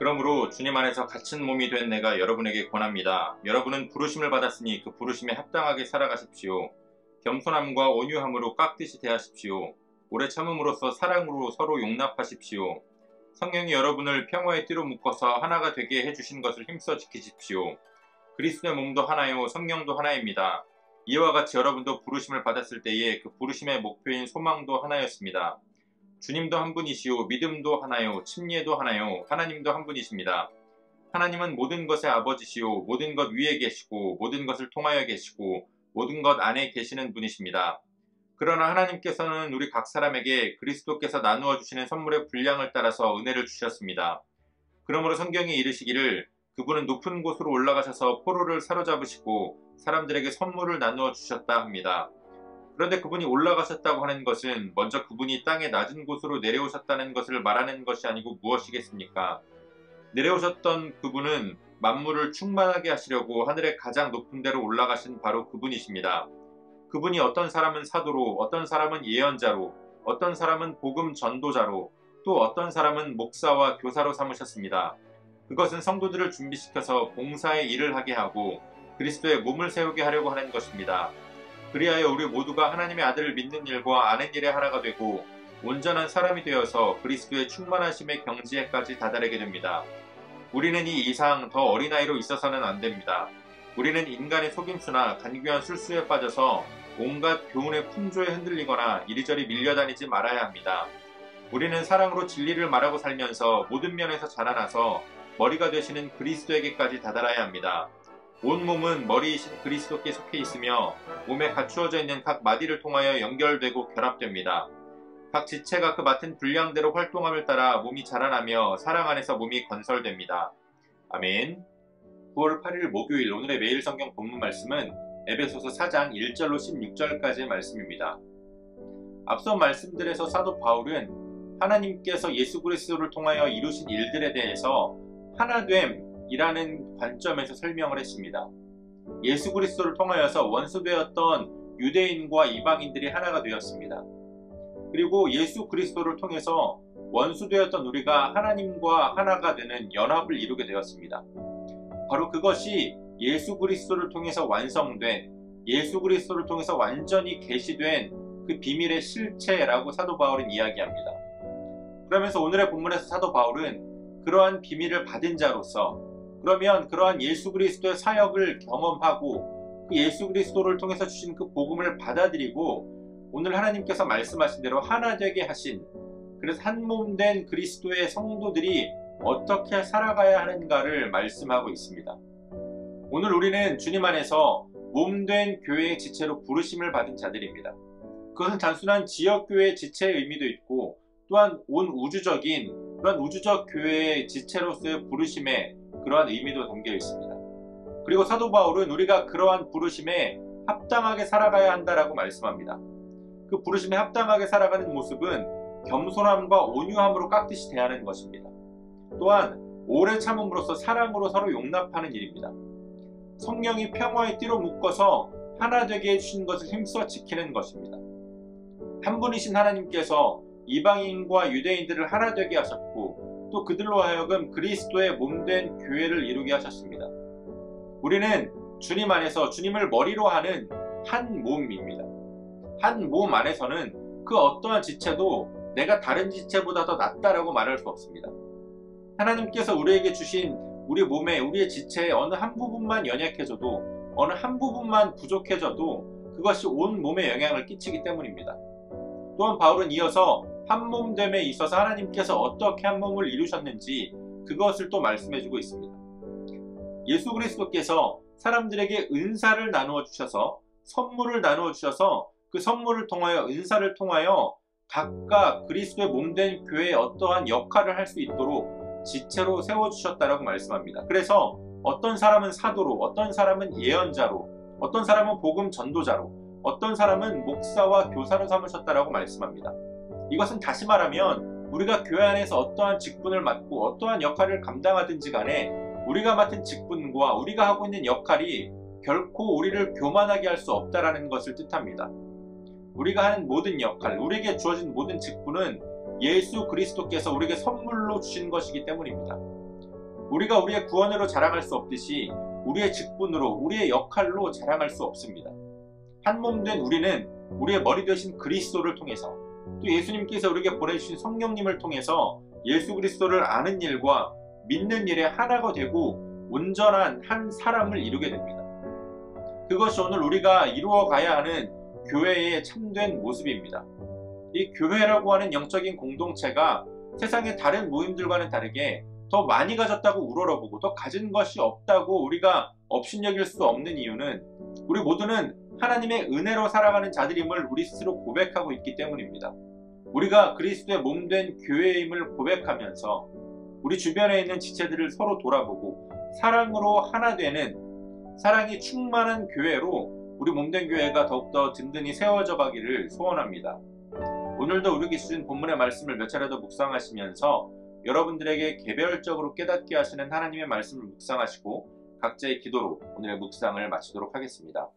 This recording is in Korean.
그러므로 주님 안에서 갇힌 몸이 된 내가 여러분에게 권합니다. 여러분은 부르심을 받았으니 그 부르심에 합당하게 살아가십시오. 겸손함과 온유함으로 깍듯이 대하십시오. 오래 참음으로써 사랑으로 서로 용납하십시오. 성령이 여러분을 평화의 띠로 묶어서 하나가 되게 해주신 것을 힘써 지키십시오. 그리스도의 몸도 하나요 성령도 하나입니다. 이와 같이 여러분도 부르심을 받았을 때에 그 부르심의 목표인 소망도 하나였습니다. 주님도 한 분이시오 믿음도 하나요 침례도 하나요 하나님도 한 분이십니다. 하나님은 모든 것의 아버지시오 모든 것 위에 계시고 모든 것을 통하여 계시고 모든 것 안에 계시는 분이십니다. 그러나 하나님께서는 우리 각 사람에게 그리스도께서 나누어 주시는 선물의 분량을 따라서 은혜를 주셨습니다. 그러므로 성경에 이르시기를 그분은 높은 곳으로 올라가셔서 포로를 사로잡으시고 사람들에게 선물을 나누어 주셨다 합니다. 그런데 그분이 올라가셨다고 하는 것은 먼저 그분이 땅의 낮은 곳으로 내려오셨다는 것을 말하는 것이 아니고 무엇이겠습니까? 내려오셨던 그분은 만물을 충만하게 하시려고 하늘의 가장 높은 데로 올라가신 바로 그분이십니다. 그분이 어떤 사람은 사도로, 어떤 사람은 예언자로, 어떤 사람은 복음 전도자로, 또 어떤 사람은 목사와 교사로 삼으셨습니다. 그것은 성도들을 준비시켜서 봉사의 일을 하게 하고 그리스도의 몸을 세우게 하려고 하는 것입니다. 그리하여 우리 모두가 하나님의 아들을 믿는 일과 아는 일에 하나가 되고 온전한 사람이 되어서 그리스도의 충만하심의 경지에까지 다다르게 됩니다. 우리는 이 이상 더 어린아이로 있어서는 안 됩니다. 우리는 인간의 속임수나 간교한 술수에 빠져서 온갖 교훈의 풍조에 흔들리거나 이리저리 밀려다니지 말아야 합니다. 우리는 사랑으로 진리를 말하고 살면서 모든 면에서 자라나서 머리가 되시는 그리스도에게까지 다다라야 합니다. 온 몸은 머리이신 그리스도께 속해 있으며 몸에 갖추어져 있는 각 마디를 통하여 연결되고 결합됩니다. 각 지체가 그 맡은 분량대로 활동함을 따라 몸이 자라나며 사랑 안에서 몸이 건설됩니다. 아멘. 9월 8일 목요일 오늘의 매일 성경 본문 말씀은 에베소서 4장 1절로 16절까지의 말씀입니다. 앞서 말씀들에서 사도 바울은 하나님께서 예수 그리스도를 통하여 이루신 일들에 대해서 하나됨이라는 관점에서 설명을 했습니다. 예수 그리스도를 통하여서 원수되었던 유대인과 이방인들이 하나가 되었습니다. 그리고 예수 그리스도를 통해서 원수되었던 우리가 하나님과 하나가 되는 연합을 이루게 되었습니다. 바로 그것이 예수 그리스도를 통해서 완성된, 예수 그리스도를 통해서 완전히 계시된 그 비밀의 실체라고 사도 바울은 이야기합니다. 그러면서 오늘의 본문에서 사도 바울은 그러한 비밀을 받은 자로서, 그러면 그러한 예수 그리스도의 사역을 경험하고 그 예수 그리스도를 통해서 주신 그 복음을 받아들이고 오늘 하나님께서 말씀하신 대로 하나 되게 하신, 그래서 한 몸 된 그리스도의 성도들이 어떻게 살아가야 하는가를 말씀하고 있습니다. 오늘 우리는 주님 안에서 몸된 교회의 지체로 부르심을 받은 자들입니다. 그것은 단순한 지역교회의 지체의 의미도 있고 또한 온 우주적인 그런 우주적 교회의 지체로서의 부르심에 그러한 의미도 담겨 있습니다. 그리고 사도 바울은 우리가 그러한 부르심에 합당하게 살아가야 한다라고 말씀합니다. 그 부르심에 합당하게 살아가는 모습은 겸손함과 온유함으로 깍듯이 대하는 것입니다. 또한 오래 참음으로써 사랑으로 서로 용납하는 일입니다. 성령이 평화의 띠로 묶어서 하나 되게 해주신 것을 힘써 지키는 것입니다. 한 분이신 하나님께서 이방인과 유대인들을 하나 되게 하셨고 또 그들로 하여금 그리스도의 몸된 교회를 이루게 하셨습니다. 우리는 주님 안에서 주님을 머리로 하는 한 몸입니다. 한 몸 안에서는 그 어떠한 지체도 내가 다른 지체보다 더 낫다라고 말할 수 없습니다. 하나님께서 우리에게 주신 우리 몸에 우리의 지체의 어느 한 부분만 연약해져도 어느 한 부분만 부족해져도 그것이 온 몸에 영향을 끼치기 때문입니다. 또한 바울은 이어서 한 몸됨에 있어서 하나님께서 어떻게 한 몸을 이루셨는지 그것을 또 말씀해주고 있습니다. 예수 그리스도께서 사람들에게 은사를 나누어 주셔서 선물을 나누어 주셔서 그 선물을 통하여 은사를 통하여 각각 그리스도의 몸된 교회에 어떠한 역할을 할 수 있도록 지체로 세워주셨다라고 말씀합니다. 그래서 어떤 사람은 사도로, 어떤 사람은 예언자로, 어떤 사람은 복음 전도자로, 어떤 사람은 목사와 교사로 삼으셨다라고 말씀합니다. 이것은 다시 말하면 우리가 교회 안에서 어떠한 직분을 맡고 어떠한 역할을 감당하든지 간에 우리가 맡은 직분과 우리가 하고 있는 역할이 결코 우리를 교만하게 할 수 없다라는 것을 뜻합니다. 우리가 하는 모든 역할, 우리에게 주어진 모든 직분은 예수 그리스도께서 우리에게 선물로 주신 것이기 때문입니다. 우리가 우리의 구원으로 자랑할 수 없듯이 우리의 직분으로, 우리의 역할로 자랑할 수 없습니다. 한 몸 된 우리는 우리의 머리 되신 그리스도를 통해서, 또 예수님께서 우리에게 보내주신 성령님을 통해서 예수 그리스도를 아는 일과 믿는 일에 하나가 되고 온전한 한 사람을 이루게 됩니다. 그것이 오늘 우리가 이루어가야 하는 교회의 참된 모습입니다. 이 교회라고 하는 영적인 공동체가 세상의 다른 모임들과는 다르게 더 많이 가졌다고 우러러보고 더 가진 것이 없다고 우리가 업신여길 수 없는 이유는 우리 모두는 하나님의 은혜로 살아가는 자들임을 우리 스스로 고백하고 있기 때문입니다. 우리가 그리스도의 몸된 교회임을 고백하면서 우리 주변에 있는 지체들을 서로 돌아보고 사랑으로 하나 되는, 사랑이 충만한 교회로 우리 몸된 교회가 더욱더 든든히 세워져 가기를 소원합니다. 오늘도 우리에게 주신 본문의 말씀을 몇 차례 더 묵상하시면서 여러분들에게 개별적으로 깨닫게 하시는 하나님의 말씀을 묵상하시고 각자의 기도로 오늘의 묵상을 마치도록 하겠습니다.